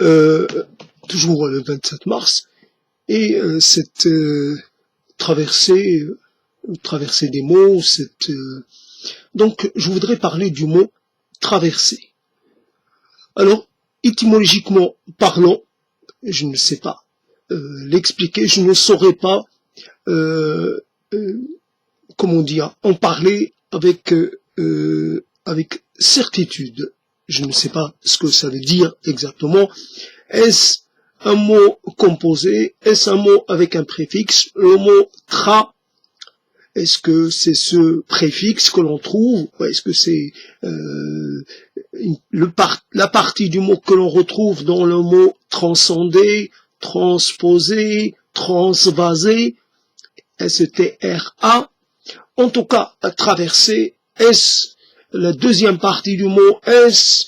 euh, toujours le 27 mars, et cette traversée des mots, donc je voudrais parler du mot traverser. Alors, étymologiquement parlant, je ne sais pas l'expliquer, je ne saurais pas comment dire, en parler avec certitude. Je ne sais pas ce que ça veut dire exactement. Est-ce un mot composé? Est-ce un mot avec un préfixe? Le mot tra, est-ce que c'est ce préfixe que l'on trouve? Ou est-ce que c'est la partie du mot que l'on retrouve dans le mot transcender, transposer, transvaser? S-T-R-A. En tout cas, traverser, est-ce la deuxième partie du mot? Est-ce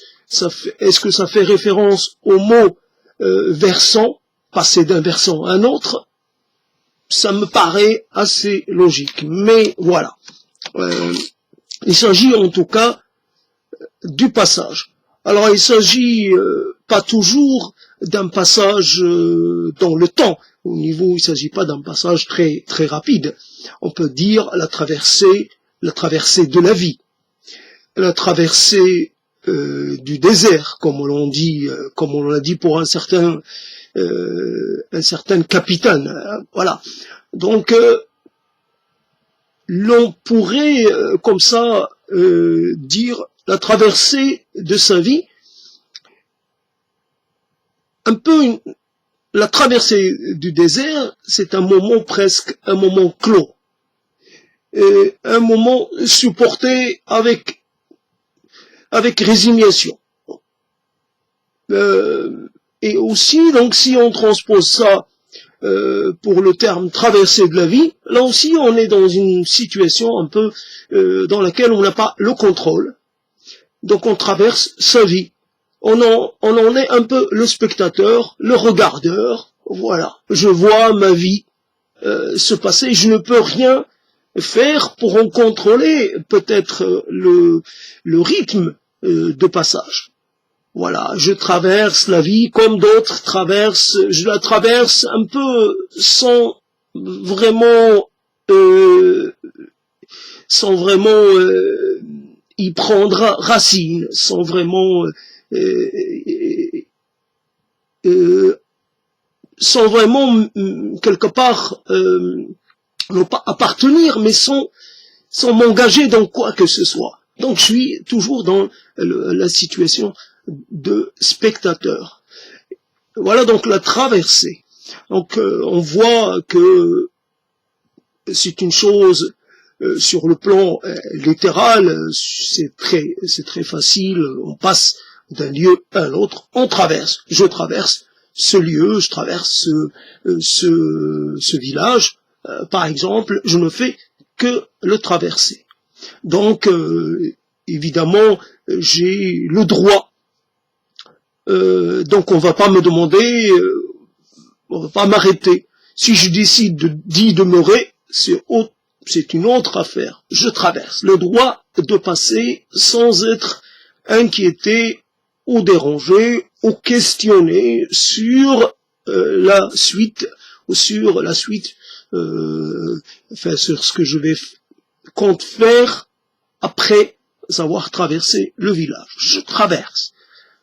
que ça fait référence au mot versant, passer d'un versant à un autre? Ça me paraît assez logique, mais voilà. Il s'agit en tout cas du passage. Alors il s'agit pas toujours d'un passage dans le temps. Au niveau, il ne s'agit pas d'un passage très rapide. On peut dire la traversée de la vie, la traversée du désert, comme on l'a dit pour un certain capitaine. Voilà. Donc, l'on pourrait comme ça dire la traversée de sa vie, un peu la traversée du désert, c'est un moment presque un moment clos, un moment supporté avec résignation. Et aussi, donc, si on transpose ça pour le terme traversée de la vie, là aussi, on est dans une situation un peu dans laquelle on n'a pas le contrôle. Donc, on traverse sa vie. On en est un peu le spectateur, le regardeur. Voilà, je vois ma vie se passer, je ne peux rien faire pour en contrôler peut-être le rythme de passage. Voilà, je traverse la vie comme d'autres traversent, je la traverse un peu sans vraiment y prendre racine, sans vraiment quelque part non pas appartenir, mais sans m'engager dans quoi que ce soit. Donc je suis toujours dans la situation de spectateur. Voilà donc la traversée. Donc on voit que c'est une chose sur le plan littéral, c'est très facile, on passe d'un lieu à un autre, on traverse, je traverse ce lieu, je traverse ce village, par exemple, je ne fais que le traverser. Donc, évidemment, j'ai le droit, donc on va pas me demander, on va pas m'arrêter. Si je décide d'y demeurer, c'est une autre affaire. Je traverse le droit de passer sans être inquiété ou dérangé ou questionné sur la suite ou sur la suite, sur ce que je compte faire après avoir traversé le village. Je traverse.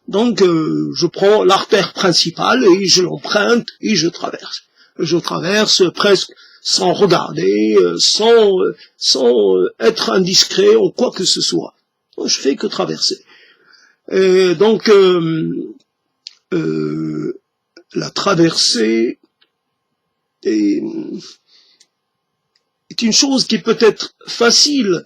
Donc je prends l'artère principale et je l'emprunte et je traverse. Je traverse presque sans regarder, sans être indiscret ou quoi que ce soit. Donc, je fais que traverser. Et donc, la traversée est une chose qui peut être facile.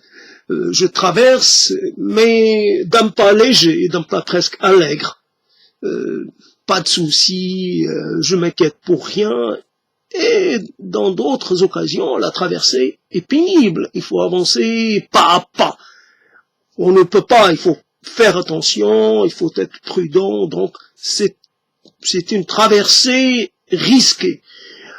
Je traverse, mais d'un pas léger, d'un pas presque allègre. Pas de souci, je m'inquiète pour rien. Et dans d'autres occasions, la traversée est pénible. Il faut avancer pas à pas. On ne peut pas, il faut faire attention, il faut être prudent. Donc, c'est une traversée risquée.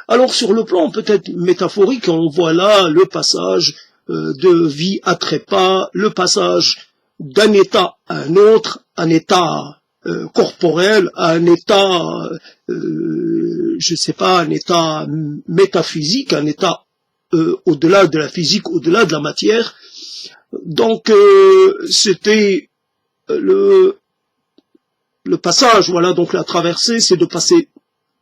Alors, sur le plan peut-être métaphorique, on voit là le passage de vie à trépas, le passage d'un état à un autre, un état corporel à un état, je sais pas, un état métaphysique, un état au-delà de la physique, au-delà de la matière. Donc c'était le passage, voilà, donc la traversée, c'est de passer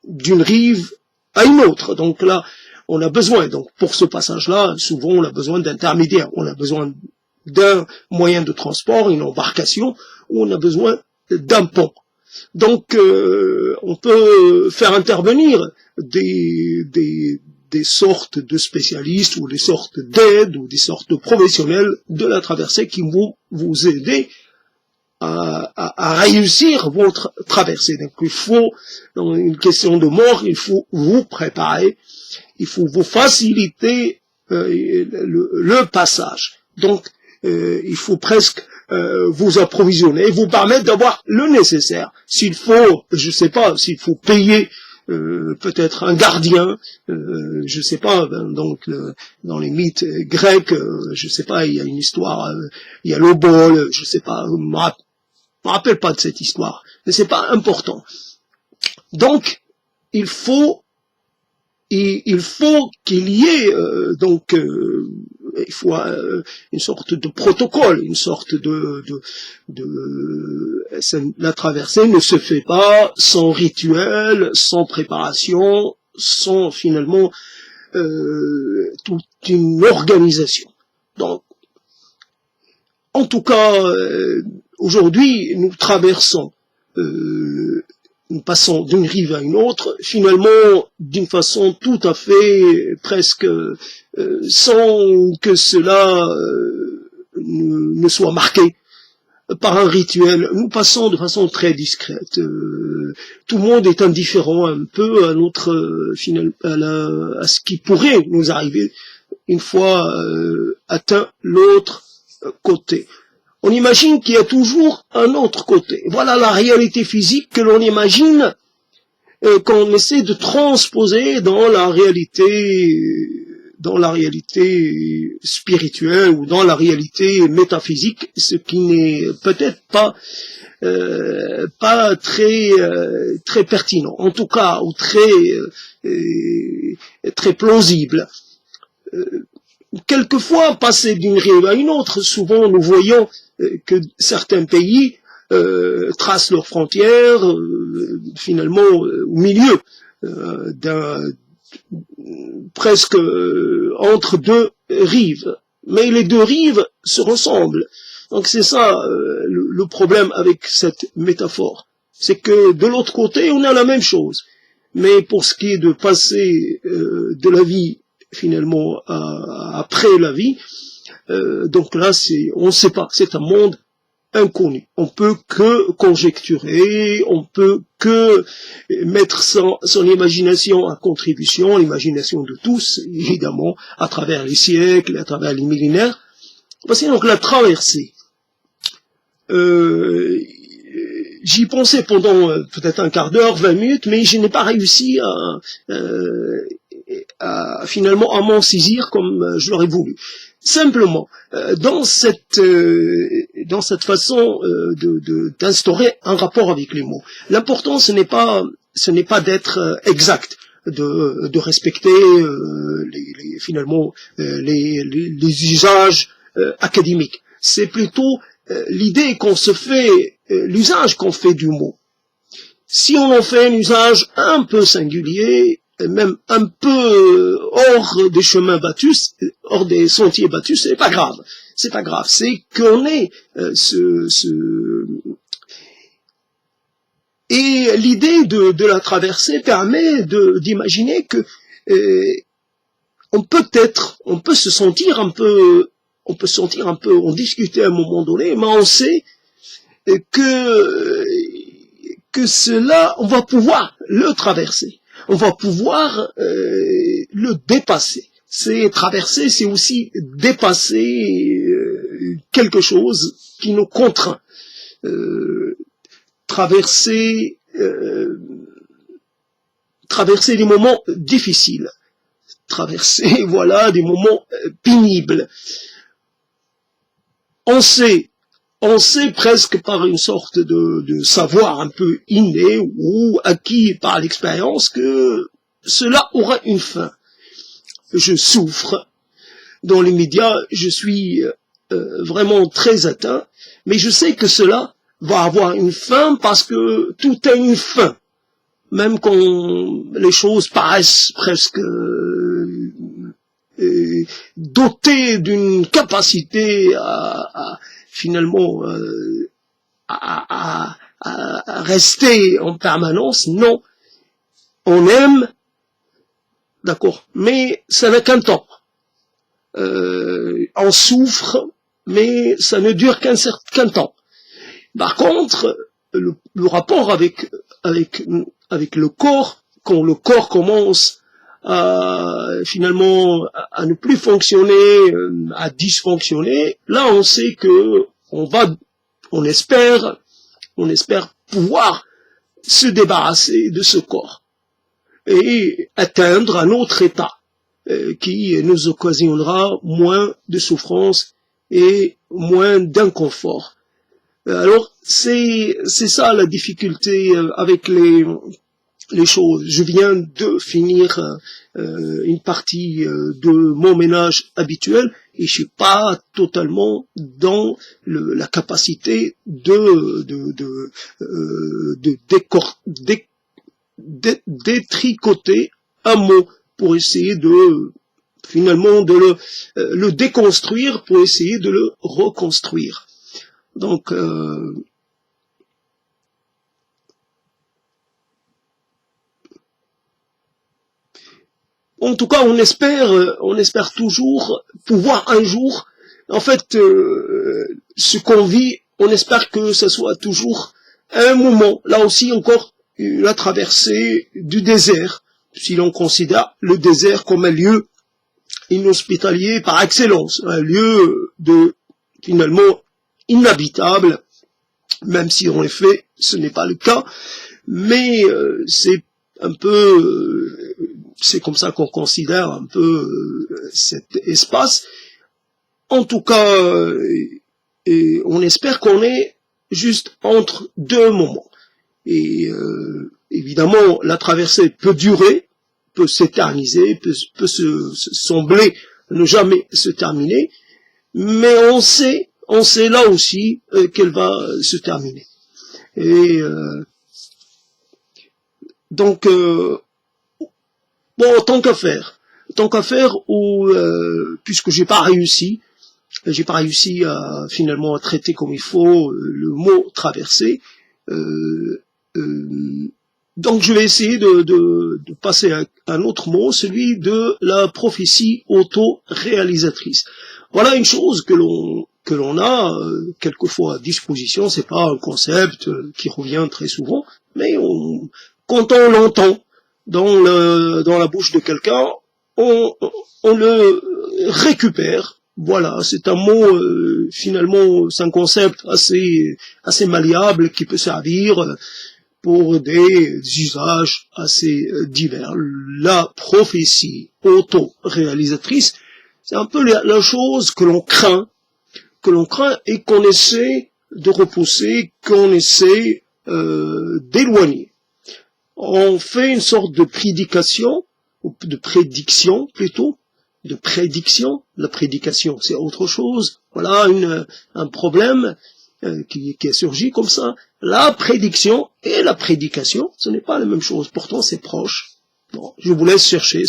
d'une rive à une autre. Donc là, on a besoin, donc pour ce passage-là, souvent on a besoin d'intermédiaires, on a besoin d'un moyen de transport, une embarcation, ou on a besoin d'un pont. Donc on peut faire intervenir des sortes de spécialistes ou des sortes d'aides ou des sortes de professionnels de la traversée qui vont vous aider à réussir votre traversée. Donc il faut, dans une question de mort, il faut vous préparer, il faut vous faciliter le passage. Donc il faut presque vous approvisionner, vous permettre d'avoir le nécessaire. S'il faut, je sais pas, s'il faut payer peut-être un gardien, je sais pas, donc dans les mythes grecs, je sais pas, il y a une histoire, il y a l'obole, je sais pas, je me rappelle pas de cette histoire, mais c'est pas important. Donc il faut qu'il y ait il faut une sorte de protocole, une sorte la traversée ne se fait pas sans rituel, sans préparation, sans finalement toute une organisation. Donc, en tout cas, aujourd'hui, nous traversons nous passons d'une rive à une autre, finalement d'une façon tout à fait presque sans que cela ne soit marqué par un rituel. Nous passons de façon très discrète. Tout le monde est indifférent un peu à notre à ce qui pourrait nous arriver une fois atteint l'autre côté. On imagine qu'il y a toujours un autre côté. Voilà la réalité physique que l'on imagine qu'on essaie de transposer dans la réalité spirituelle ou dans la réalité métaphysique, ce qui n'est peut-être pas très pertinent, en tout cas ou très plausible. Quelquefois, passer d'une rive à une autre, souvent nous voyons que certains pays tracent leurs frontières finalement au milieu presque entre deux rives. Mais les deux rives se ressemblent. Donc c'est ça le problème avec cette métaphore. C'est que de l'autre côté, on a la même chose. Mais pour ce qui est de passer de la vie finalement après la vie, donc là on ne sait pas, c'est un monde inconnu. On peut que conjecturer, on peut que mettre son imagination à contribution, l'imagination de tous, évidemment, à travers les siècles, à travers les millénaires. Voici donc la traversée. J'y pensais pendant peut-être un quart d'heure, 20 minutes, mais je n'ai pas réussi finalement à m'en saisir comme je l'aurais voulu. Simplement, dans cette façon d'instaurer un rapport avec les mots, l'important ce n'est pas d'être exact, de respecter finalement les usages académiques. C'est plutôt l'idée qu'on se fait, l'usage qu'on fait du mot. Si on en fait un usage un peu singulier, même un peu hors des chemins battus, hors des sentiers battus, c'est pas grave. C'est pas grave. C'est qu'on est Et l'idée de la traversée permet d'imaginer que on peut se sentir un peu, on discutait à un moment donné, mais on sait que cela, on va pouvoir le traverser. On va pouvoir le dépasser. C'est traverser, c'est aussi dépasser quelque chose qui nous contraint. Traverser des moments difficiles. Traverser, voilà, des moments pénibles. On sait on sait presque par une sorte de savoir un peu inné ou acquis par l'expérience que cela aura une fin. Je souffre. Dans les médias, je suis vraiment très atteint, mais je sais que cela va avoir une fin parce que tout a une fin. Même quand les choses paraissent presque dotées d'une capacité finalement à rester en permanence, non, on aime, d'accord, mais ça n'a qu'un temps. On souffre, mais ça ne dure qu'un temps. Par contre, le rapport avec le corps, quand le corps commence finalement à ne plus fonctionner, à dysfonctionner, là on sait que on espère pouvoir se débarrasser de ce corps et atteindre un autre état qui nous occasionnera moins de souffrance et moins d'inconfort. Alors c'est ça la difficulté avec les choses. Je viens de finir une partie de mon ménage habituel et je suis pas totalement dans la capacité de détricoter un mot pour essayer de finalement de le déconstruire pour essayer de le reconstruire. Donc en tout cas, on espère toujours pouvoir un jour, en fait, ce qu'on vit, on espère que ce soit toujours un moment, là aussi encore, la traversée du désert, si l'on considère le désert comme un lieu inhospitalier par excellence, un lieu finalement inhabitable, même si en effet ce n'est pas le cas, mais c'est un peu c'est comme ça qu'on considère un peu cet espace. En tout cas, et on espère qu'on est juste entre deux moments. Et évidemment, la traversée peut durer, peut s'éterniser, peut se sembler ne jamais se terminer, mais on sait là aussi qu'elle va se terminer. Et donc bon, tant qu'à faire, où puisque j'ai pas réussi à finalement à traiter comme il faut le mot traversé, donc je vais essayer de passer à un autre mot, celui de la prophétie auto-réalisatrice. Voilà une chose que l'on a quelquefois à disposition. C'est pas un concept qui revient très souvent, mais quand on l'entend dans la bouche de quelqu'un, on le récupère. Voilà, c'est un mot finalement, c'est un concept assez malléable qui peut servir pour des usages assez divers. La prophétie auto-réalisatrice, c'est un peu la chose que l'on craint et qu'on essaie de repousser, qu'on essaie d'éloigner. On fait une sorte de prédication, ou de prédiction plutôt, de prédiction. La prédication, c'est autre chose. Voilà un problème qui est surgi comme ça. La prédiction et la prédication, ce n'est pas la même chose. Pourtant, c'est proche. Bon, je vous laisse chercher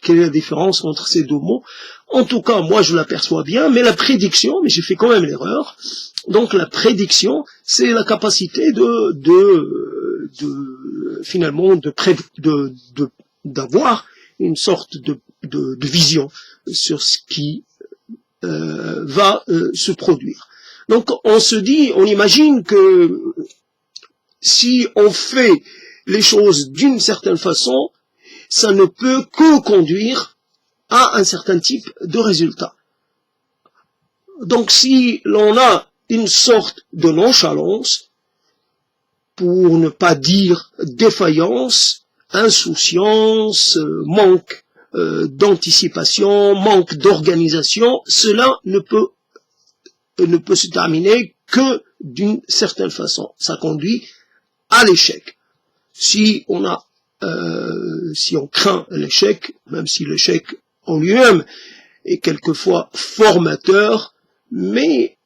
quelle est la différence entre ces deux mots. En tout cas, moi, je l'aperçois bien, mais la prédiction, mais j'ai fait quand même l'erreur. Donc, la prédiction, c'est la capacité finalement d'avoir une sorte de vision sur ce qui va se produire. Donc on imagine que si on fait les choses d'une certaine façon, ça ne peut que conduire à un certain type de résultat. Donc si l'on a une sorte de nonchalance, pour ne pas dire défaillance, insouciance, manque d'anticipation, manque d'organisation, cela ne peut se terminer que d'une certaine façon. Ça conduit à l'échec. Si on craint l'échec, même si l'échec en lui-même est quelquefois formateur, mais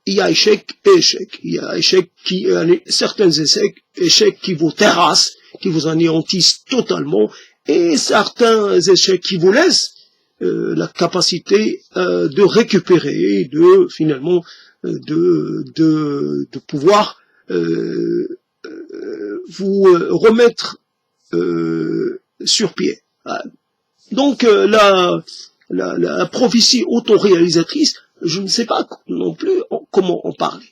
il y a échec et échec. Il y a certains échecs qui vous terrassent, qui vous anéantissent totalement, et certains échecs qui vous laissent la capacité de récupérer, de finalement de pouvoir vous remettre sur pied. Donc la prophétie autoréalisatrice, je ne sais pas non plus comment en parler.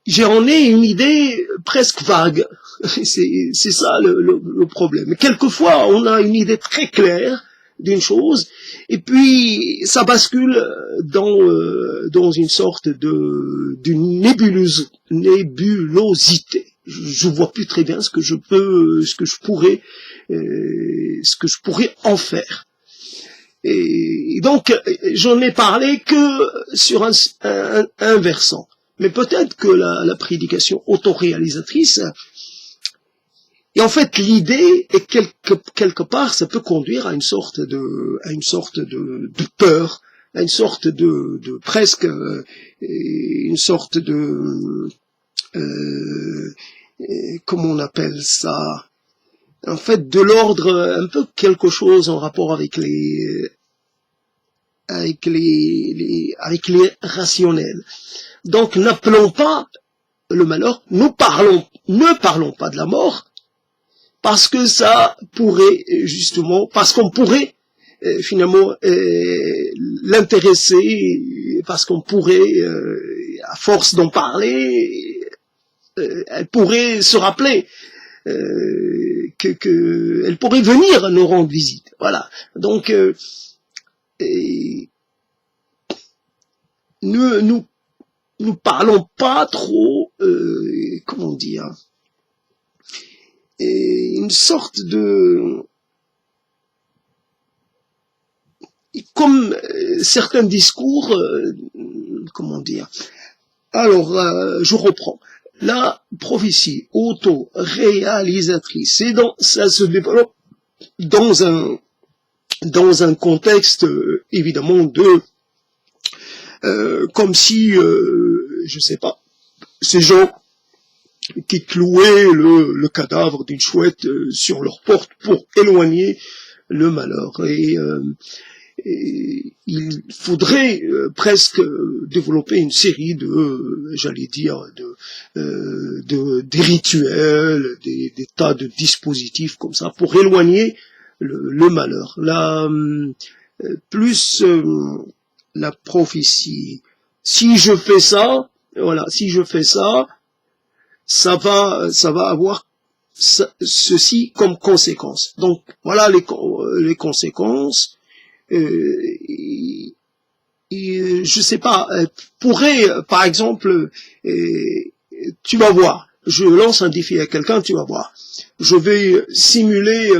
J'en ai une idée presque vague. C'est ça le problème. Quelquefois, on a une idée très claire d'une chose, et puis ça bascule dans une sorte d'une nébulosité. Je vois plus très bien ce que je pourrais en faire. Et donc, j'en ai parlé que sur un versant. Mais peut-être que la prédication autoréalisatrice, et en fait, l'idée est quelque part, ça peut conduire à une sorte de peur, à une sorte de presque, une sorte de, comment on appelle ça? En fait, de l'ordre, un peu quelque chose en rapport avec les rationnels. Donc, n'appelons pas le malheur, ne parlons pas de la mort, parce que ça pourrait, justement, parce qu'on pourrait, finalement, l'intéresser, parce qu'on pourrait, à force d'en parler, elle pourrait se rappeler, elle pourrait venir nous rendre visite. Voilà. Donc, nous parlons pas trop, comment dire, une sorte de, comme certains discours, comment dire. Alors, je reprends. La prophétie auto-réalisatrice, ça se développe dans un contexte évidemment comme si, je sais pas, ces gens qui clouaient le cadavre d'une chouette sur leur porte pour éloigner le malheur. Et il faudrait presque développer une série j'allais dire, des rituels, des tas de dispositifs comme ça pour éloigner le malheur. Plus la prophétie. Si je fais ça, voilà, si je fais ça, ça va avoir ceci comme conséquence. Donc voilà les conséquences. Je sais pas, pourrait, par exemple, tu vas voir, je lance un défi à quelqu'un, tu vas voir, je vais simuler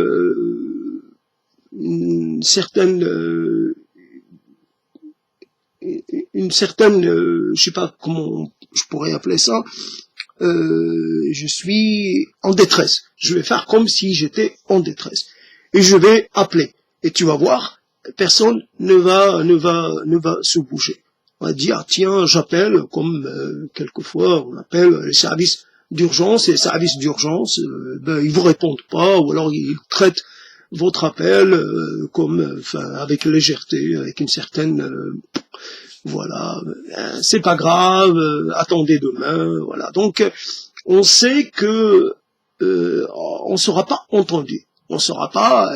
une certaine, je sais pas comment je pourrais appeler ça, je suis en détresse, je vais faire comme si j'étais en détresse, et je vais appeler, et tu vas voir, personne ne va se bouger. On va dire, tiens, j'appelle, comme quelquefois on appelle les services d'urgence, et les services d'urgence, ils vous répondent pas, ou alors ils traitent votre appel comme, avec légèreté, avec une certaine, voilà, c'est pas grave, attendez demain, voilà. Donc, on sait que on sera pas entendu. On saura pas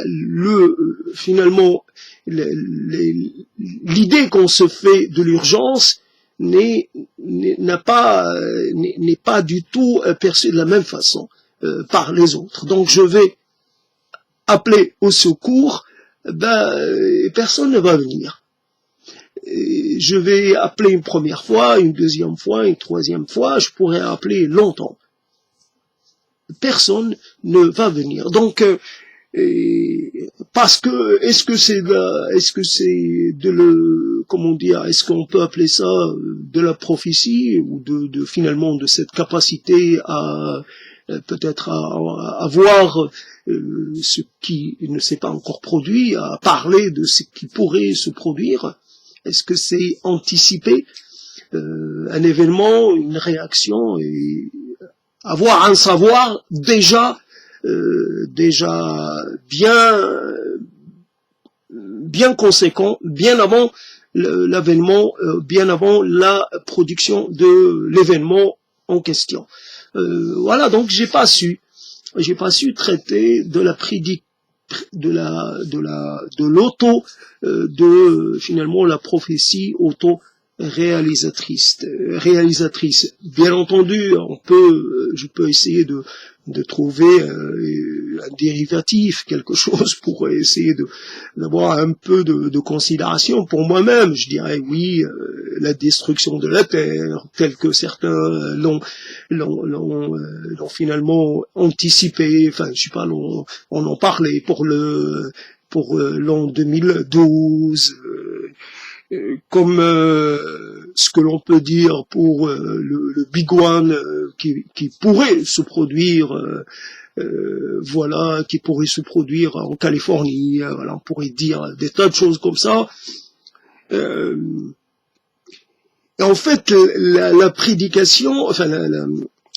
finalement l'idée qu'on se fait de l'urgence n'est pas du tout perçue de la même façon par les autres. Donc je vais appeler au secours, personne ne va venir. Je vais appeler une première fois, une deuxième fois, une troisième fois, je pourrais appeler longtemps. Personne ne va venir. Donc, Et parce que est-ce que c'est comment dire, est-ce qu'on peut appeler ça de la prophétie ou de finalement de cette capacité à peut-être à voir ce qui ne s'est pas encore produit, à parler de ce qui pourrait se produire? Est-ce que c'est anticiper un événement, une réaction, et avoir un savoir déjà bien conséquent, bien avant l'avènement, bien avant la production de l'événement en question. Voilà, donc j'ai pas su traiter de la finalement la prophétie réalisatrice. Bien entendu, je peux essayer de trouver un dérivatif, quelque chose pour essayer d'avoir un peu de considération pour moi-même. Je dirais oui, la destruction de la terre, tel que certains l'ont finalement anticipé. Enfin, je sais pas, on en parlait pour l'an 2012. Comme ce que l'on peut dire pour le Big One qui pourrait se produire, voilà, qui pourrait se produire en Californie, voilà, on pourrait dire des tas de choses comme ça. Et en fait, la prédication, enfin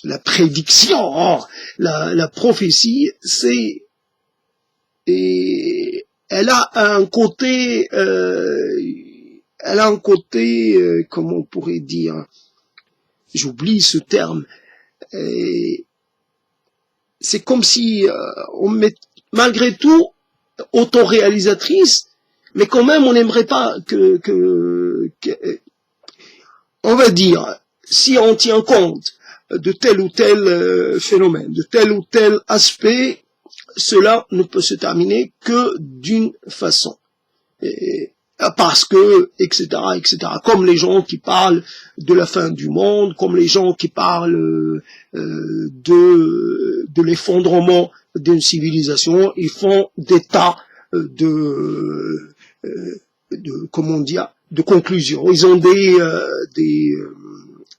la prédiction, la prophétie, elle a un côté comment on pourrait dire, j'oublie ce terme, c'est comme si on met malgré tout autoréalisatrice, mais quand même on n'aimerait pas que on va dire, si on tient compte de tel ou tel phénomène, de tel ou tel aspect, cela ne peut se terminer que d'une façon. Parce que, etc., comme les gens qui parlent de la fin du monde, comme les gens qui parlent de l'effondrement d'une civilisation, ils font des tas comment dire, de conclusions. Ils ont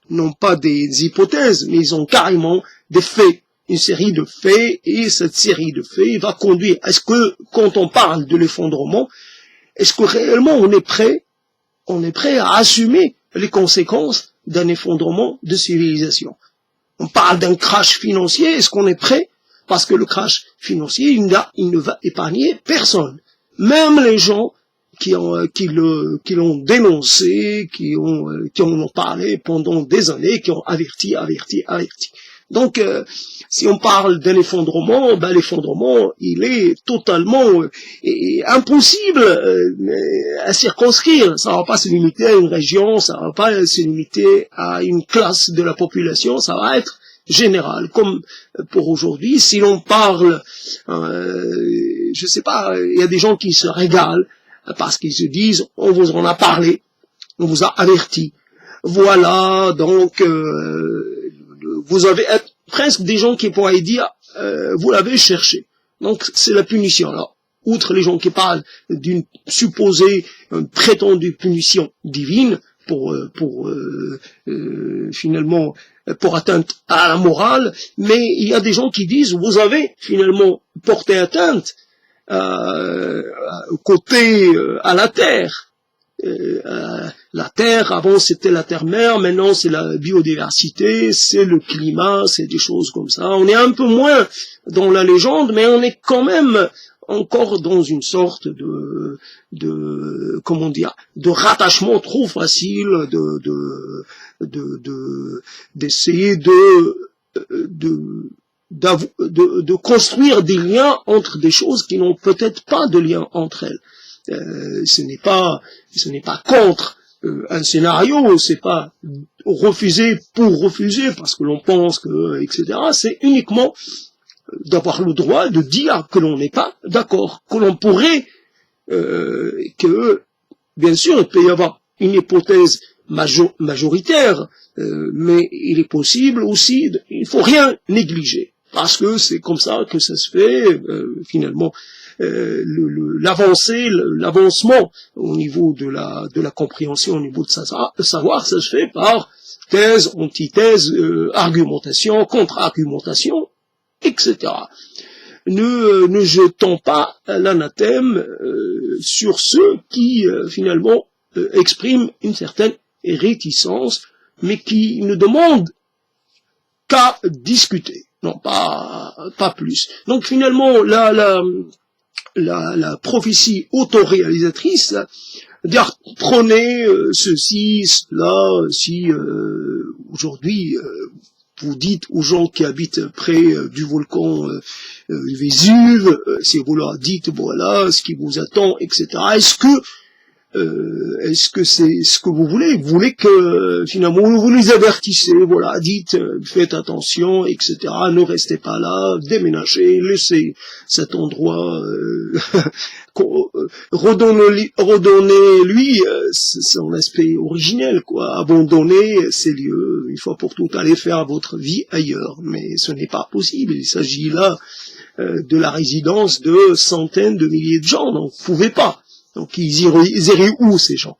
non pas des hypothèses, mais ils ont carrément des faits, une série de faits, et cette série de faits va conduire. Est-ce que, quand on parle de l'effondrement, est-ce que réellement on est prêt à assumer les conséquences d'un effondrement de civilisation? On parle d'un crash financier, est-ce qu'on est prêt? Parce que le crash financier, il ne va épargner personne. Même les gens qui l'ont dénoncé, qui en ont parlé pendant des années, qui ont averti. Donc, si on parle d'un effondrement, l'effondrement, il est totalement impossible à circonscrire. Ça va pas se limiter à une région, ça va pas se limiter à une classe de la population, ça va être général. Comme pour aujourd'hui, si l'on parle, je sais pas, il y a des gens qui se régalent parce qu'ils se disent, on vous en a parlé, on vous a averti. Voilà, donc vous avez presque des gens qui pourraient dire vous l'avez cherché. Donc c'est la punition. Alors, outre les gens qui parlent d'une supposée prétendue punition divine finalement pour atteinte à la morale, mais il y a des gens qui disent vous avez finalement porté atteinte côté à la terre. La terre, avant c'était la terre-mère, maintenant c'est la biodiversité, c'est le climat, c'est des choses comme ça. On est un peu moins dans la légende, mais on est quand même encore dans une sorte comment dire, de rattachement trop facile, d'essayer de construire des liens entre des choses qui n'ont peut-être pas de lien entre elles. Ce n'est pas contre un scénario, c'est pas refuser pour refuser parce que l'on pense que, etc. C'est uniquement d'avoir le droit de dire que l'on n'est pas d'accord, que l'on pourrait, que bien sûr il peut y avoir une hypothèse majoritaire, mais il est possible aussi, il faut rien négliger. parce que c'est comme ça que ça se fait, finalement. L'avancement au niveau de la compréhension, au niveau de savoir, ça se fait par thèse, antithèse, argumentation, contre-argumentation, etc. Ne jetons pas l'anathème sur ceux qui, finalement, expriment une certaine réticence, mais qui ne demandent qu'à discuter, non pas plus. Donc finalement, la prophétie autoréalisatrice, dire prenez ceci, cela, si aujourd'hui vous dites aux gens qui habitent près du volcan Vésuve, si vous leur dites voilà ce qui vous attend, etc. Est-ce que c'est ce que vous voulez? Vous voulez que finalement vous les avertissez, voilà, dites, faites attention, etc. Ne restez pas là, déménagez, laissez cet endroit, redonnez-lui son aspect originel, quoi. Abandonnez ces lieux, une fois pour toutes, allez faire votre vie ailleurs. Mais ce n'est pas possible. Il s'agit là de la résidence de centaines de milliers de gens, donc vous ne pouvez pas. Donc ils iraient où ces gens?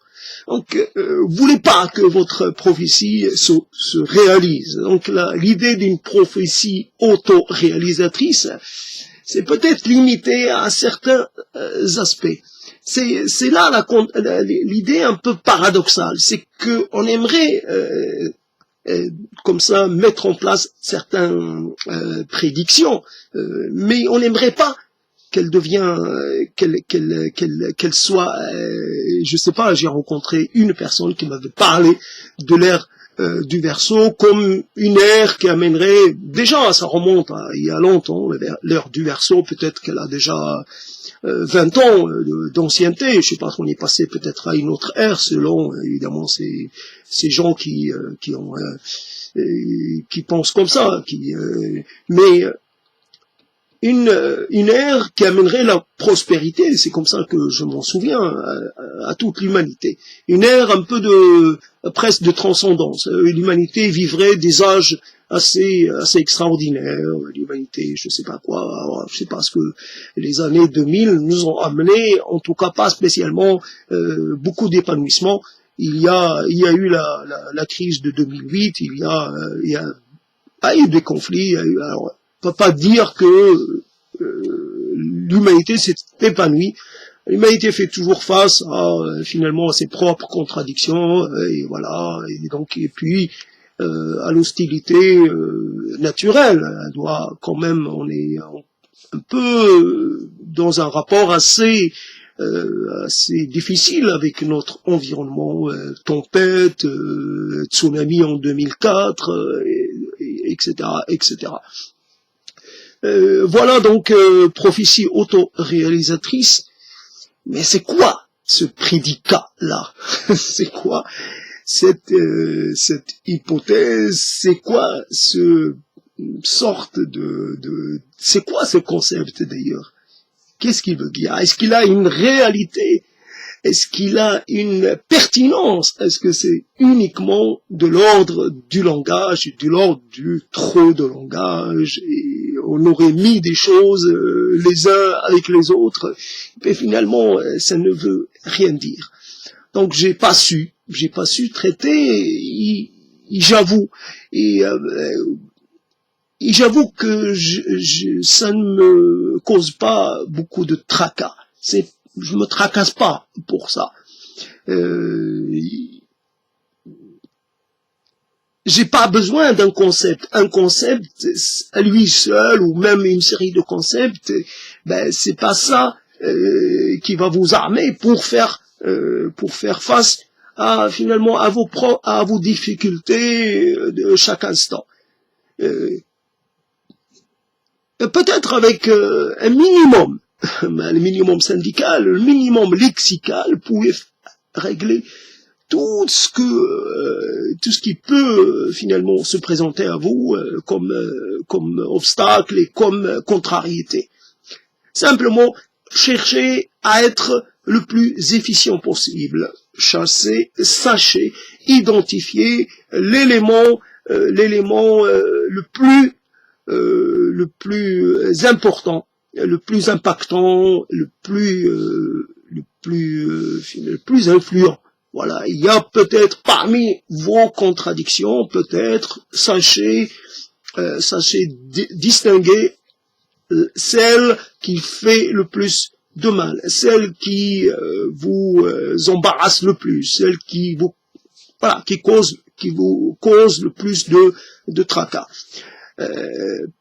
Donc vous voulez pas que votre prophétie se réalise. Donc l'idée d'une prophétie auto-réalisatrice, c'est peut-être limité à certains aspects. C'est là l'idée un peu paradoxale, c'est que on aimerait comme ça mettre en place certaines prédictions, mais on n'aimerait pas qu'elle soit, je sais pas, j'ai rencontré une personne qui m'avait parlé de l'ère du Verseau comme une ère qui amènerait, déjà ça remonte à il y a longtemps, l'ère du Verseau, peut-être qu'elle a déjà 20 ans d'ancienneté, je sais pas, on est passé peut-être à une autre ère selon évidemment ces gens qui pensent comme ça, mais une ère qui amènerait la prospérité, c'est comme ça que je m'en souviens, à toute l'humanité. Une ère un peu presque de transcendance. L'humanité vivrait des âges assez extraordinaires. L'humanité, je sais pas quoi, je sais pas ce que les années 2000 nous ont amené, en tout cas pas spécialement beaucoup d'épanouissement. Il y a eu la crise de 2008, il y a eu des conflits, alors, on ne peut pas dire que l'humanité s'est épanouie. L'humanité fait toujours face finalement à ses propres contradictions et voilà, et puis à l'hostilité naturelle. Elle doit quand même, on est un peu dans un rapport assez difficile avec notre environnement, tempête, tsunami en 2004, etc., etc. Voilà donc prophétie auto-réalisatrice. Mais c'est quoi ce prédicat-là? C'est quoi cette hypothèse? C'est quoi c'est quoi ce concept d'ailleurs? Qu'est-ce qu'il veut dire? Est-ce qu'il a une réalité? Est-ce qu'il a une pertinence? Est-ce que c'est uniquement de l'ordre du langage, de l'ordre du trop de langage, et on aurait mis des choses les uns avec les autres, mais finalement ça ne veut rien dire. Donc j'ai pas su traiter, j'avoue, et j'avoue que ça ne me cause pas beaucoup de tracas. Je me tracasse pas pour ça. J'ai pas besoin d'un concept. Un concept à lui seul ou même une série de concepts, c'est pas ça qui va vous armer pour faire face finalement à vos difficultés de chaque instant. Peut-être avec un minimum. Le minimum syndical, le minimum lexical pouvait régler tout ce qui peut finalement se présenter à vous comme obstacle et comme contrariété. Simplement cherchez à être le plus efficient possible. Sachez identifier l'élément le le plus important, le plus impactant, le plus influent. Voilà, il y a peut-être parmi vos contradictions, peut-être, sachez distinguer celle qui fait le plus de mal, celle qui vous embarrasse le plus, celle qui vous cause le plus de tracas.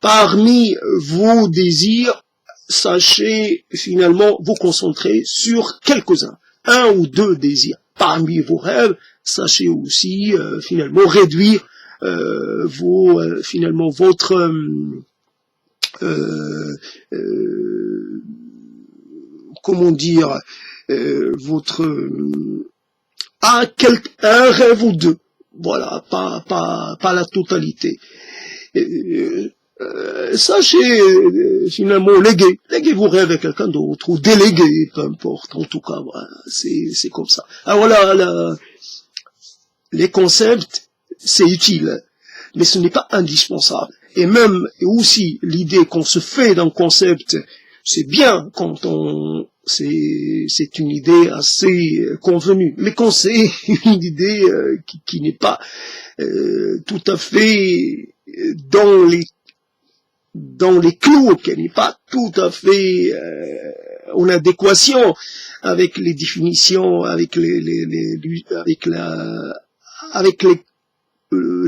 Parmi vos désirs, sachez finalement vous concentrer sur quelques-uns, un ou deux désirs. Parmi vos rêves, sachez aussi finalement réduire votre comment dire votre un rêve ou deux, voilà, pas la totalité. Sachez finalement léguer vos rêves à quelqu'un d'autre, ou déléguer, peu importe, en tout cas, voilà, c'est comme ça. Alors là, les concepts, c'est utile, mais ce n'est pas indispensable. Et même aussi l'idée qu'on se fait d'un concept, c'est bien quand c'est une idée assez convenue, mais quand c'est une idée qui n'est pas tout à fait dans les clous, qu'elle n'est pas tout à fait en adéquation avec les définitions, avec les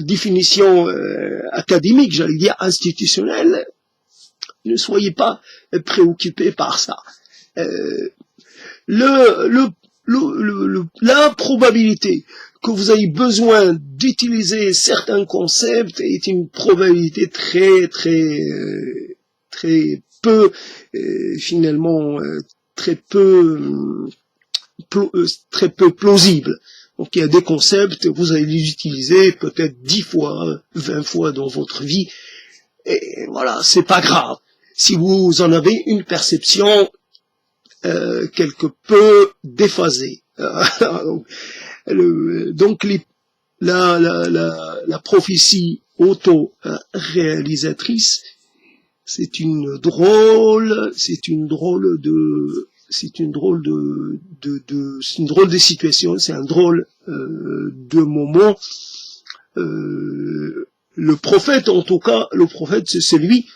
définitions académiques, j'allais dire institutionnelles. Ne soyez pas préoccupés par ça. La probabilité que vous ayez besoin d'utiliser certains concepts est une probabilité très peu finalement très peu plausible. Donc il y a des concepts, vous allez les utiliser peut-être 10 fois, 20 fois dans votre vie, et voilà, c'est pas grave. Si vous en avez une perception quelque peu déphasée. Donc la prophétie auto-réalisatrice, c'est une drôle de situation, c'est un drôle de moment. Le prophète, en tout cas, c'est celui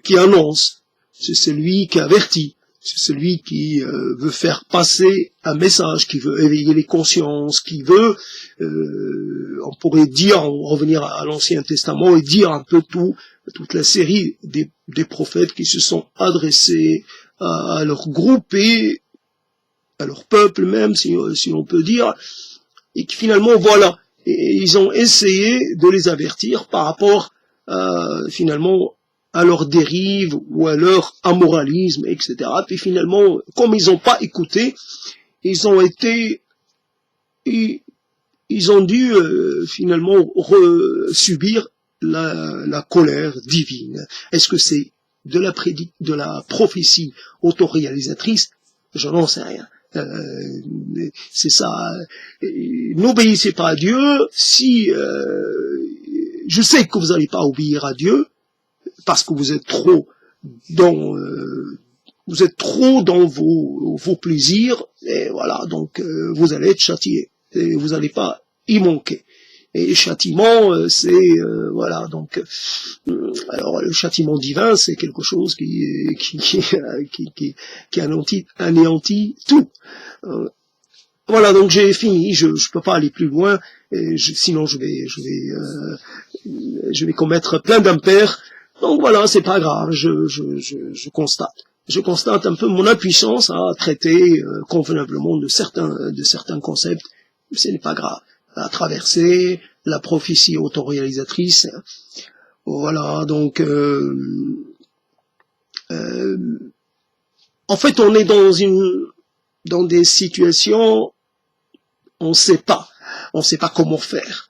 qui annonce, c'est celui qui avertit, c'est celui qui veut faire passer un message, qui veut éveiller les consciences, qui veut, on pourrait dire, revenir à l'Ancien Testament et dire un peu toute la série des prophètes qui se sont adressés à leur groupe et à leur peuple même, si on peut dire, et qui finalement, voilà, et ils ont essayé de les avertir par rapport finalement à leur dérive ou à leur amoralisme, etc. Puis finalement, comme ils n'ont pas écouté, ils ont dû finalement subir la colère divine. Est-ce que c'est de la prophétie autoréalisatrice? Je n'en sais rien. C'est ça. N'obéissez pas à Dieu. Si je sais que vous n'allez pas obéir à Dieu parce que vous êtes trop dans vos plaisirs, et voilà, donc vous allez être châtié et vous n'allez pas y manquer. Et châtiment, c'est voilà, donc alors le châtiment divin, c'est quelque chose qui anéantit tout. Voilà, donc j'ai fini, je peux pas aller plus loin, sinon je vais commettre plein d'impairs. Donc voilà, c'est pas grave, je constate. Je constate un peu mon impuissance à traiter convenablement de certains concepts. Ce n'est pas grave. À traverser la prophétie autoréalisatrice. Voilà, donc en fait, on est dans des situations, on sait pas comment faire.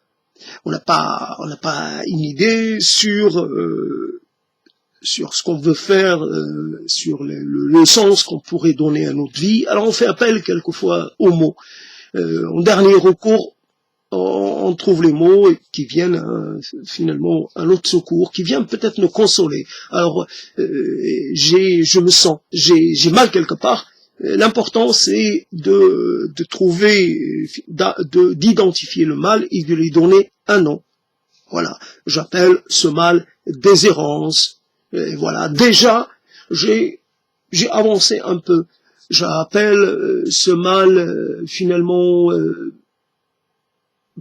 On n'a pas une idée sur ce qu'on veut faire, sur le sens qu'on pourrait donner à notre vie. Alors on fait appel quelquefois aux mots. En dernier recours, on trouve les mots qui viennent finalement à notre secours, qui viennent peut-être nous consoler. Alors, je me sens, j'ai mal quelque part. L'important, c'est de trouver, d'identifier le mal et de lui donner un nom. Voilà, j'appelle ce mal déshérence. Et voilà, déjà, j'ai avancé un peu. J'appelle ce mal finalement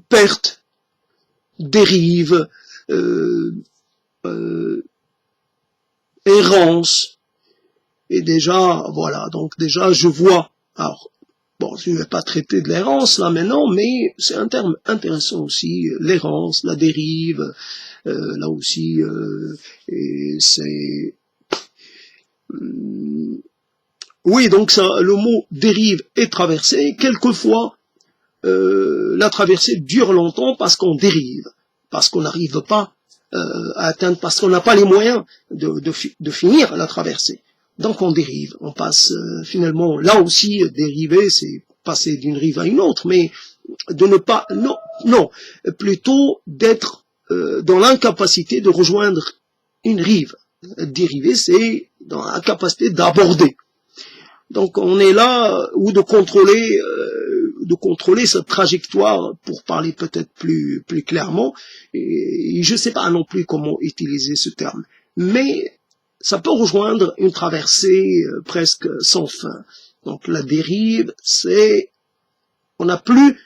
perte, dérive, errance. Et déjà, voilà, donc déjà je vois. Alors, bon, je ne vais pas traiter de l'errance là maintenant, mais c'est un terme intéressant aussi, l'errance, la dérive, là aussi, c'est... oui, donc ça, le mot dérive est traversée, quelquefois, la traversée dure longtemps parce qu'on dérive, parce qu'on n'arrive pas à atteindre, parce qu'on n'a pas les moyens de finir la traversée. Donc on dérive, on passe finalement, là aussi, dériver, c'est passer d'une rive à une autre, mais de ne pas, non, plutôt d'être dans l'incapacité de rejoindre une rive. Dériver, c'est dans l'incapacité d'aborder. Donc on est là, ou de contrôler cette trajectoire, pour parler peut-être plus clairement, et je ne sais pas non plus comment utiliser ce terme, mais ça peut rejoindre une traversée presque sans fin. Donc la dérive, c'est on n'a plus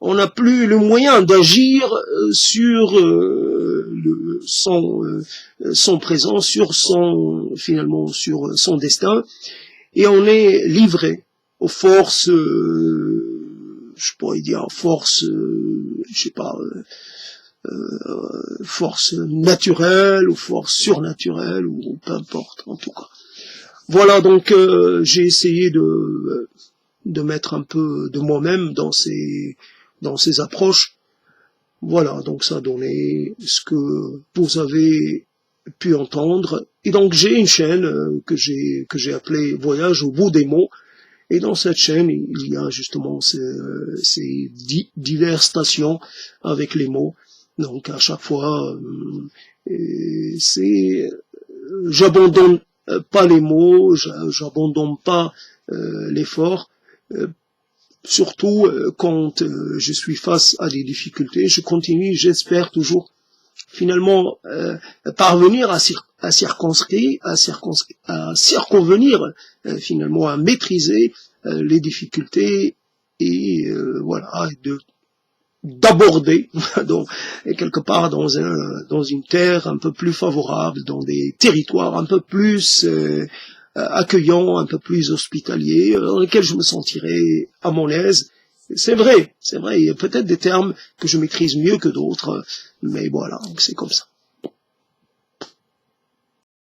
le moyen d'agir sur son présent, sur finalement sur son destin, et on est livré aux forces, je pourrais dire forces, je sais pas, force naturelle ou force surnaturelle, ou peu importe, en tout cas. Voilà, donc j'ai essayé de mettre un peu de moi-même dans ces approches. Voilà, donc ça a donné ce que vous avez pu entendre. Et donc j'ai une chaîne que j'ai appelée Voyage au bout des mots. Et dans cette chaîne, il y a justement ces diverses stations avec les mots. Donc à chaque fois, j'abandonne pas les mots, j'abandonne pas l'effort, surtout quand je suis face à des difficultés. Je continue, j'espère toujours finalement parvenir à circonvenir finalement à maîtriser les difficultés, et voilà, d'aborder donc quelque part dans une terre un peu plus favorable, dans des territoires un peu plus accueillants, un peu plus hospitaliers, dans lesquels je me sentirai à mon aise. C'est vrai, il y a peut-être des termes que je maîtrise mieux que d'autres, mais voilà, c'est comme ça.